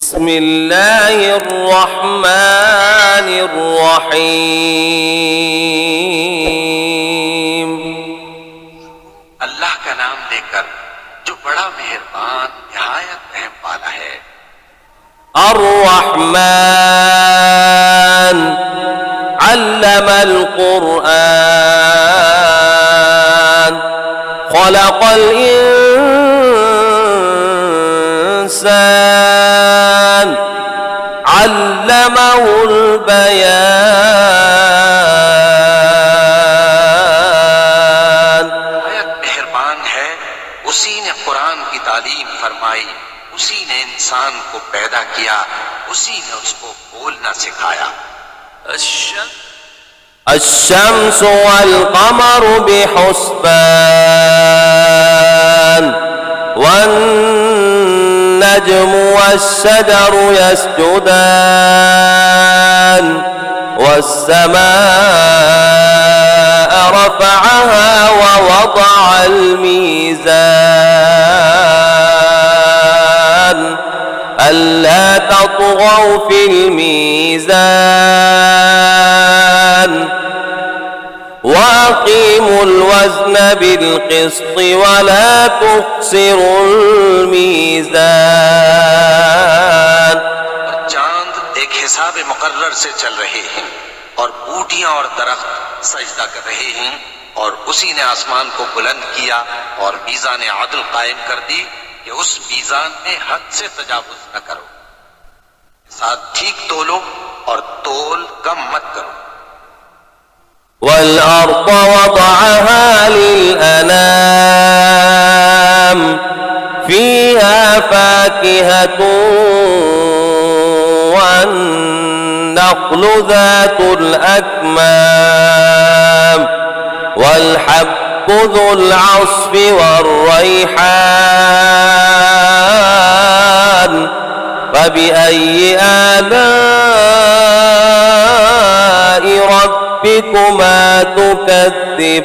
बिस्मिल्लाहिर्रहमानिर्रहीम। अल्लाह का नाम लेकर जो बड़ा मेहरबान निहायत रहम वाला है। अर्रहमान अल्लमल कुरआन खलक़ल इंसान अल्लमहुल बयान। निहायत मेहरबान है, उसी ने कुरान की तालीम फरमाई, उसी ने इंसान को पैदा किया, उसी ने उसको बोलना सिखाया। الشمس والقمر بحسبان والنجم والشجر يسجدان والسماء رفعها ووضع الميزان ألا تطغوا في الميزان وأقيموا الوزن بالقسط ولا تخسروا الميزان। चांद एक हिसाब मुकर्रर से चल रहे हैं और बूटियां और दरख्त सजदा कर रहे हैं, और उसी ने आसमान को बुलंद किया और मीज़ान आदल कायम कर दी कि उस मीज़ान में हद से तजावुज न करो, साथ ठीक तोलो और तोल कम मत करो। والأرض وضعها للأنام فيها فاكهة والنخل ذات الأكمام والحب ذو العصف والريحان فبأي آلاء ربكما تكذبان।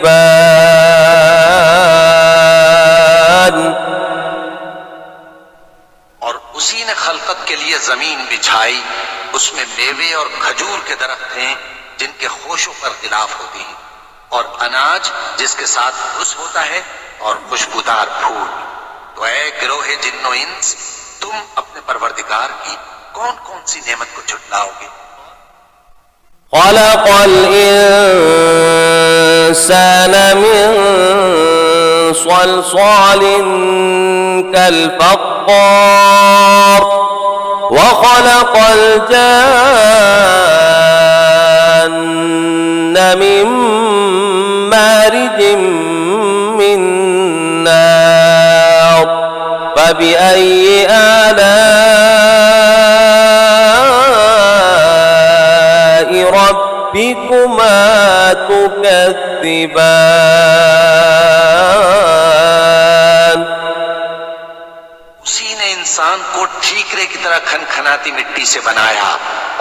और उसी ने खलकत के लिए जमीन बिछाई, उसमें मेवे और खजूर के दरख्त हैं जिनके खोशों पर खिलाफ होती हैं, और अनाज जिसके साथ घुस होता है, और खुशबूदार फूल। तो ऐ गिरोहे जिन्नो इंस, तुम अपने परवरदिगार की कौन कौन सी नेमत को झुटलाओगे। خلق الإنسان من صلصال كالفخار وخلق الجان من مارج من نار فبأي آلاء ربكما تكذبان। उसी ने इंसान को ठीकरे की तरह खनखनाती मिट्टी से बनाया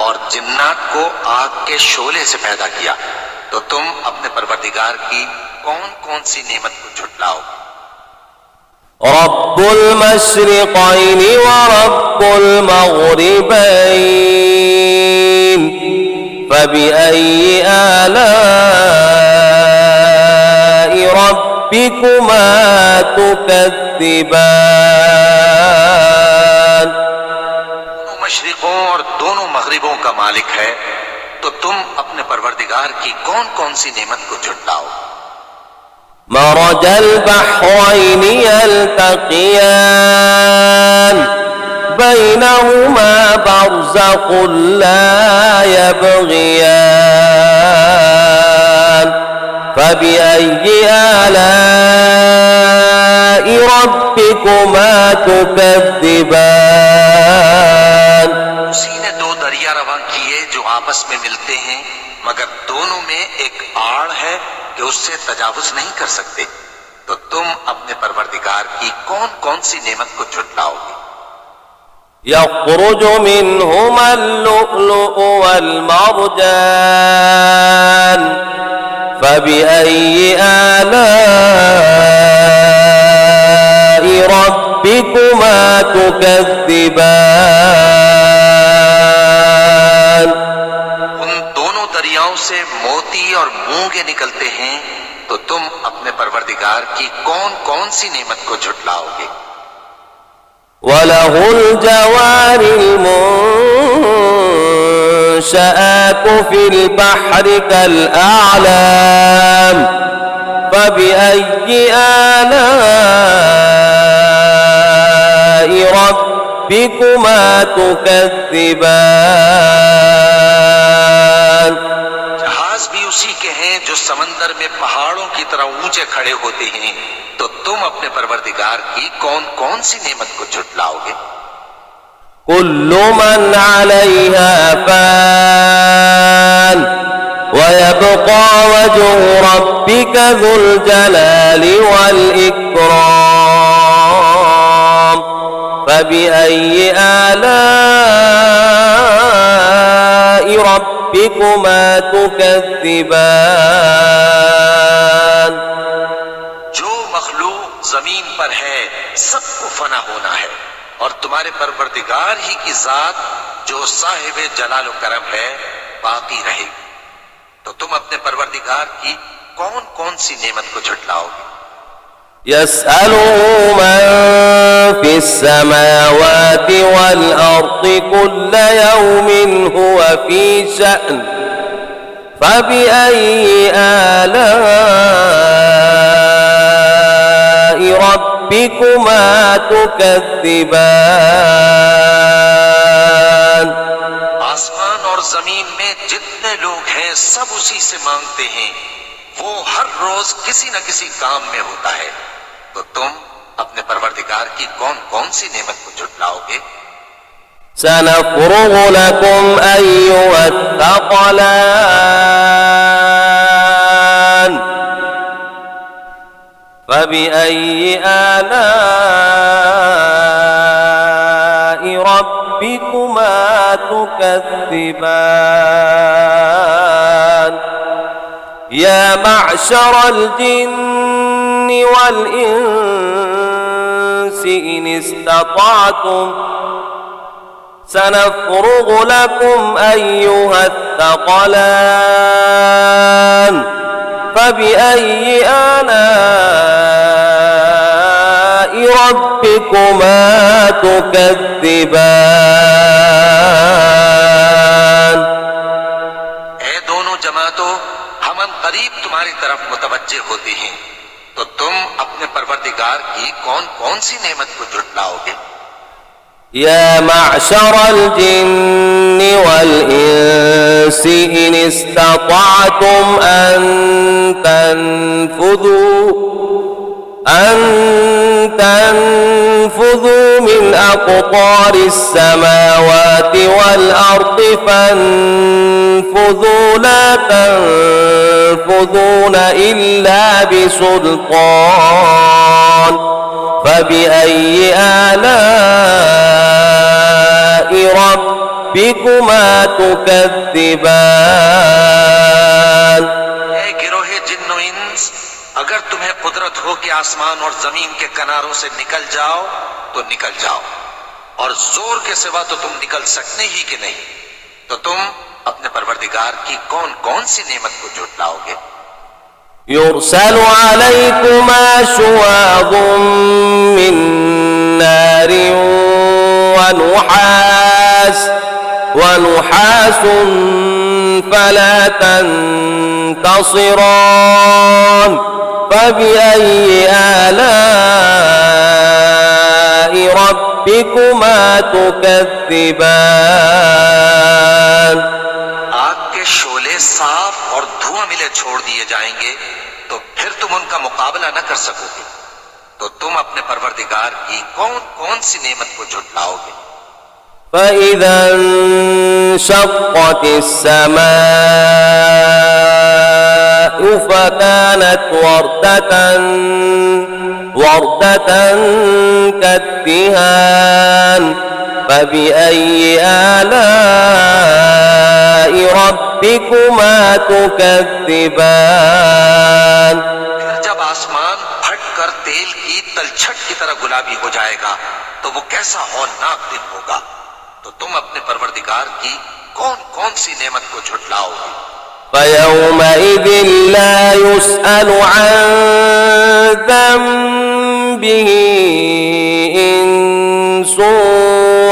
और जिन्नात को आग के शोले से पैदा किया। तो तुम अपने परवरदिगार की कौन कौन सी नेमत को झुटलाओगे। رب المشرقين ورب المغربين فبأي آلاء ربكما تكذبان। दोनों मशरिकों और दोनों मगरिबों का मालिक है, तो तुम अपने परवरदिगार की कौन कौन सी नेमत को झुटलाओ। مرج البحرين يلتقيان بينهما برزخ لا يبغيان فبأي آلاء ربكما تكذبان। उसी ने दो दरिया रवां किए जो आपस में मिलते हैं, मगर दोनों में एक आड़ है कि उससे तजावुज नहीं कर सकते। तो तुम अपने परवरदिगार की कौन कौन सी नेमत को झुटलाओगे। يخرج منهما اللؤلؤ والمرجان فبأي آلاء ربكما تكذبان. मोती और मूंगे निकलते हैं तो तुम अपने परवरदिगार की कौन कौन सी नेमत को झुटलाओगे। وله الجوار المنشآت في البحر كالأعلام فبأي آلاء ربكما تكذبان। जहाज भी उसी के हैं जो समंदर में पहाड़ों की तरह ऊंचे खड़े होते हैं, तो तुम अपने परवरदिगार की कौन कौन सी नेमत को झुटलाओगे। كل من عليها فان ويبقى وجه ربك ذو الجلال والإكرام فبأي آلاء ربكما تكذبان। जो मखलूक जमीन पर है सबको फना होना है और तुम्हारे परवरदिगार ही की जात जो साहिब जलाल व करम है बाकी रहेगी, तो तुम अपने परवरदिगार की कौन कौन सी नेमत को झुटलाओगे। يسأله من في السماوات والأرض كل يوم هو في شأن فبأي آلاء ربكما تكذبان। आसमान और जमीन में जितने लोग हैं सब उसी से मांगते हैं, वो हर रोज किसी न किसी काम में होता है, तो तुम अपने परवरदिगार की कौन कौन सी नेमत को झुटलाओगे। سنفرغ لكم أيها الثقلان فبأي آلاء ربكما تكذبان يا معشر الجن والإنس إن استطعتم سنفرغ لكم أيها الثقلان فبأي آلاء ربكما تكذبان। ऐ दोनों जमातों, हम करीब तुम्हारी तरफ मुतवज्जे होते हैं, तो तुम अपने परवरदिगार की कौन कौन सी नेमत को झुटलाओगे। يا معشر الجن والإنس إن استطعتم أن تنفذوا من أقطار السماوات والأرض فانفذوا لا تنفذون إلا بسلطان فبأي آلاء ربكما تكذبان। गिरोहे जिन्नो इंस, अगर तुम्हें कुदरत हो कि आसमान और जमीन के किनारों से निकल जाओ तो निकल जाओ, और जोर के सिवा तो तुम निकल सकते ही कि नहीं, तो तुम अपने परवरदिगार की कौन कौन सी नेमत को झुटलाओगे। يرسل عليكما شواظ من نار ونحاس فلا تنتصران فبأي آلاء ربكما تكذبان। आग के शोले साफ और धुआं मिले छोड़ दिए जाएंगे तो फिर तुम उनका मुकाबला न कर सकोगे, तो तुम अपने परवरदिगार की कौन कौन सी नेमत को झुटलाओगे। فإذا انشقت السماء فكانت وردة كالدهان فبأي آلاء ربكما تكذبان। फिर जब आसमान फट कर तेल की तलछट की तरह गुलाबी हो जाएगा तो वो कैसा हौलनाक दिन होगा, तो तुम अपने परवरदिगार की कौन कौन सी नेमत को झुटलाओगे। فيومئذ لا يسأل عن ذنبه إنس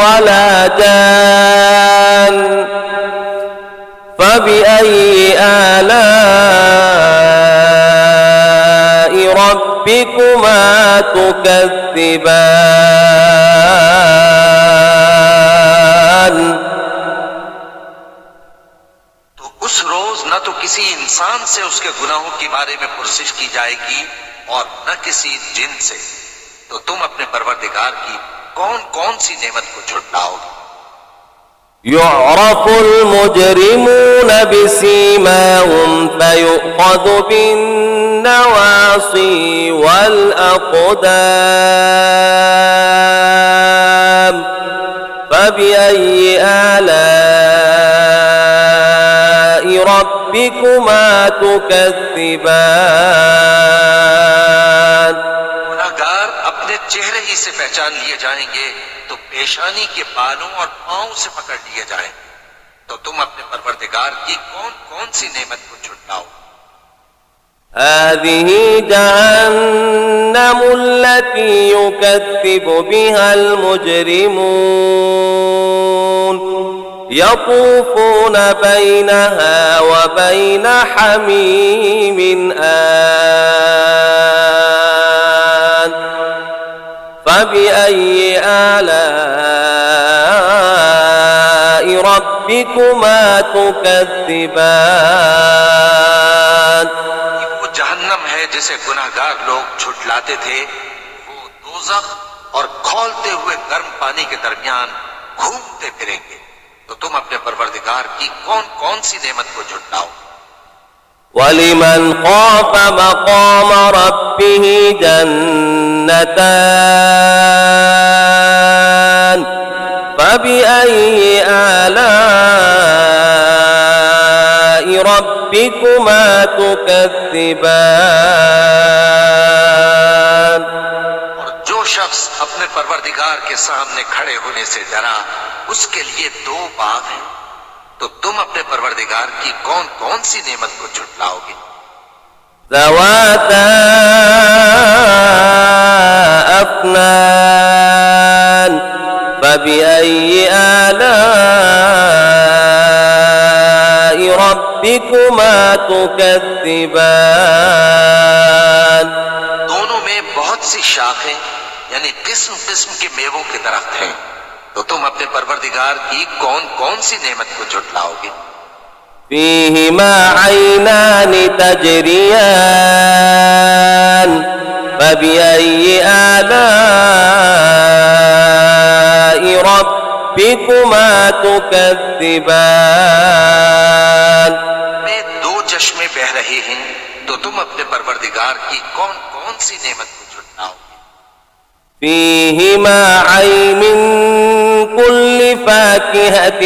ولا جان فبأي آلاء ربكما تكذبان तो उस रोज न तो किसी इंसान से उसके गुनाहों के बारे में पुरसिश की जाएगी और न किसी जिन से। तो तुम अपने परवरदिगार की कौन कौन सी नेमत को झुटलाओगे। يعرف المجرمون بسيماهم فيؤخذ بالنواصي والأقدام فبأي آلاء ربكما تكذبان गुनाहगार अपने चेहरे ही से पहचान लिए जाएंगे तो पेशानी के बालों और पांव से पकड़ लिए जाएंगे। तो तुम अपने परवरदिगार की कौन कौन सी नेमत को झुटलाओ। هذه جهنم التي يكذب بها المجرمون يطوفون بينها وبين حميم آن فبأي آلاء ربكما تكذبان वो जहन्नम है जिसे गुनाहगार लोग झुटलाते थे। वो दोज़ख और खौलते हुए गर्म पानी के दरमियान घूमते फिरेंगे। तो तुम अपने परवरदिगार की कौन कौन सी नेमत को झुटलाओ। ولمن خاف مقام ربه جنتان فبأي آلاء ربكما تكذبان और जो शख्स अपने परवरदिगार के सामने खड़े होने से डरा उसके लिए दो बाग हैं। तो तुम अपने परवरदिगार की कौन कौन सी नेमत को झुटलाओगे। ذواتا أفنان فبأي آلاء ربكما تكذبان दोनों में बहुत सी शाखें यानी किस्म किस्म के मेवों के दरख्त हैं। तो तुम अपने परवरदिगार की कौन कौन सी नेमत को झुटलाओगे। فيهما عينان تجريان فبأي آلاء ربكما تكذبان में दो चश्मे बह रहे हैं। तो तुम अपने परवरदिगार की कौन कौन सी नेमत को झुटलाओगे। فيهما عين من كل فاكهة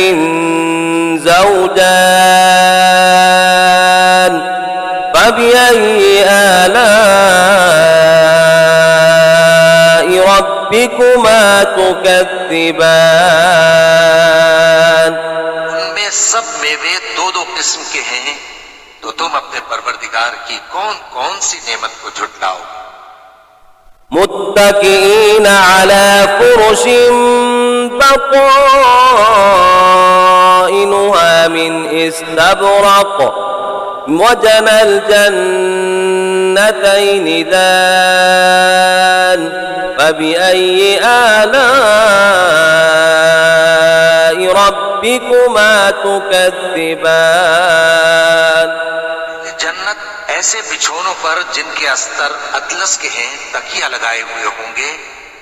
زوجان فبأي آلاء ربكما تكذبان उनमें सब मेवे दो दो किस्म के हैं। तो तुम अपने परवरदिगार की कौन कौन सी नेमत को झुटलाओगे। متكئين على فرش بطائنها من استبرق وجنى الجنتين دان فبأي آلاء ربكما تكذبان जन्नत ऐसे बिछोनों पर जिनके अस्तर अतलस के हैं तकिया लगाए हुए होंगे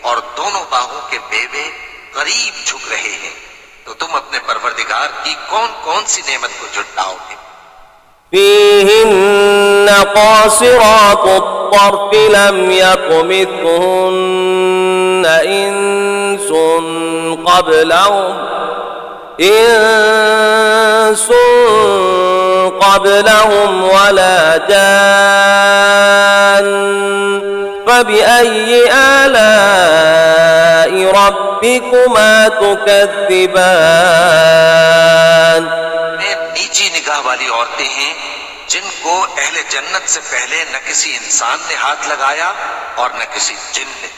और दोनों बाहों के मेवे करीब झुक रहे हैं। तो तुम अपने परवरदिगार की कौन कौन सी नेमत को झुटलाओगे। فيهن قاصرات الطرف لم يطمثهن إنس قبلهم ولا جان فبأي آلاء ربكما تكذبان नीची निगाह निगाह वाली औरतें हैं जिनको अहले जन्नत से पहले न किसी इंसान ने हाथ लगाया और न किसी जिन ने।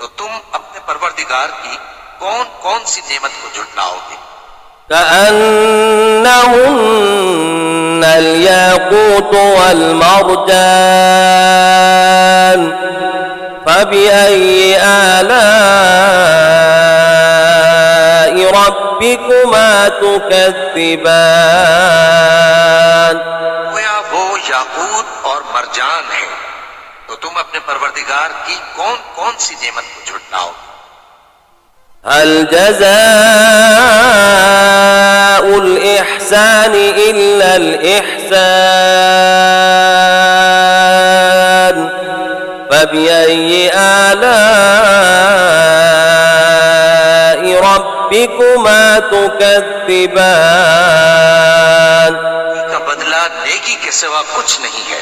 तो तुम अपने परवरदिगार की कौन कौन सी नेमत को झुटलाओगे? كأنهن الياقوت والمرجان فبأي آلاء ربكما تكذبان गोया वो याकूत और मरजान है। तो तुम अपने परवरदिगार की कौन कौन सी नेमत को झुटलाओगे? هل جزاء الإحسان إلا الإحسان فبأي آلاء ربكما تكذبان का बदला नेकी के सिवा कुछ नहीं है।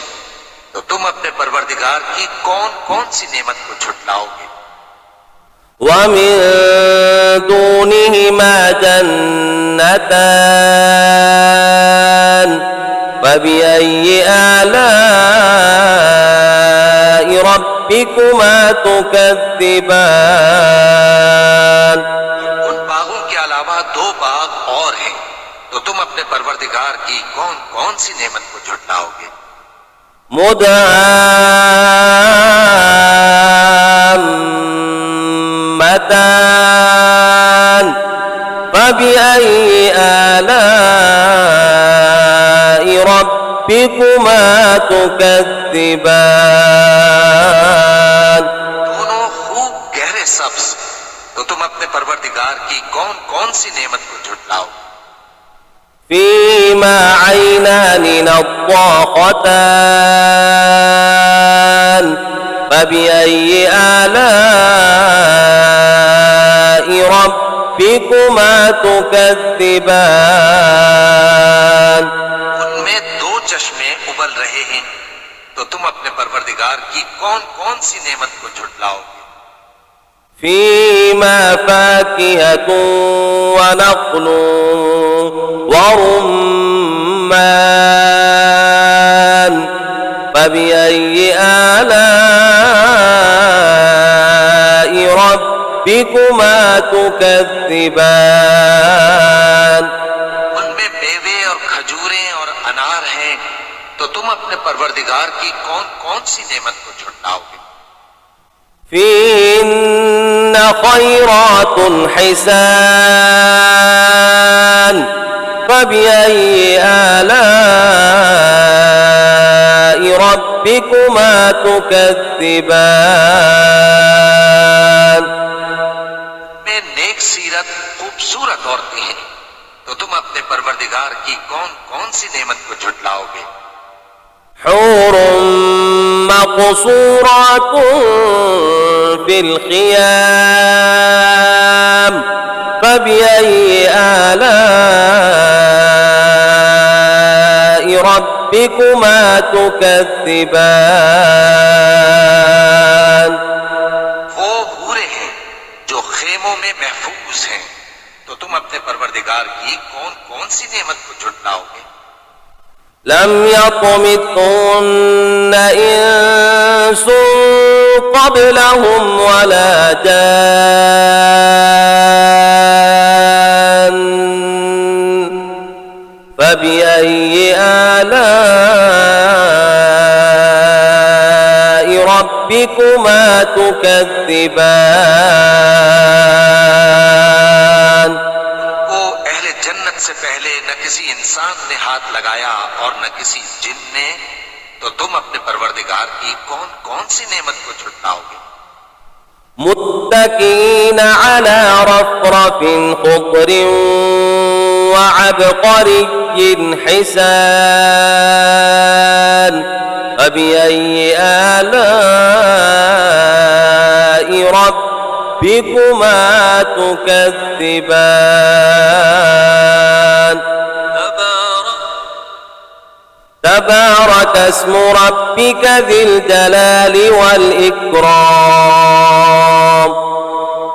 तो तुम अपने परवरदिगार की कौन कौन सी नेमत को झुटलाओगे? ومن دونهما جنتان فبأي آلاء ربكما تكذبان उन बागों के अलावा दो बाग और हैं। तो तुम अपने परवरदिगार की कौन कौन सी नेमत को झुटलाओगे? مدهامتان فبأي آلاء ربكما تكذبان दोनों खूब गहरे सब्ज। तो तुम अपने परवरदिगार की कौन कौन सी नेमत को झुटलाओगे? فيما عينان نضاختان فبأي آلاء ربكما تكذبان उनमें दो चश्मे उबल रहे हैं। तो तुम अपने परवरदिगार की कौन कौन सी नेमत को झुटलाओगे? فيما فاكهة ونخل ورمان فبأي آلاء ربكما تكذبان उनमें मेवे और खजूरें और अनार हैं। तो तुम अपने परवरदिगार की कौन कौन सी नेमत को झुटलाओगे? فيهن خيرات حسان فبأي آلاء ربكما تكذبان में नेक सीरत खूबसूरत औरतें हैं। तो तुम अपने परवरदिगार की कौन कौन सी नेमत को झुटलाओगे? حور مقصورات في الخيام فبأي آلاء ربكما تكذبان वो हूरे हैं जो खेमों में महफूज हैं। तो तुम अपने परवरदिगार की कौन कौन सी नेमत को झुटलाओगे? لم يطمثهن إنس قبلهم ولا جان فبأي آلاء ربكما تكذبان वो अहले जन्नत से पहले न किसी इंसान ने हाथ लगाया और न किसी जिन ने। तो तुम अपने परवरदिगार की कौन कौन सी नेमत को झुटलाओगे? متكئين على رفرف خضر وعبقري حسان فبأي آلاء ربكما تكذبان تبارك اسم ربك ذي الجلال والإكرام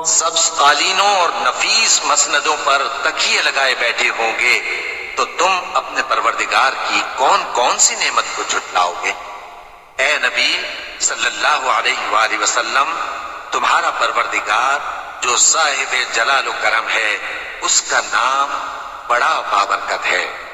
सब्ज कालीनों और नफीस मसनदों पर तकिए लगाए बैठे होंगे। तो तुम अपने परवरदिगार की कौन कौन सी नेमत को झुटलाओगे। ए नबी सल्लल्लाहु अलैहि वसल्लम, तुम्हारा परवरदिगार जो साहिब जलाल करम है, उसका नाम बड़ा बाबरकत है।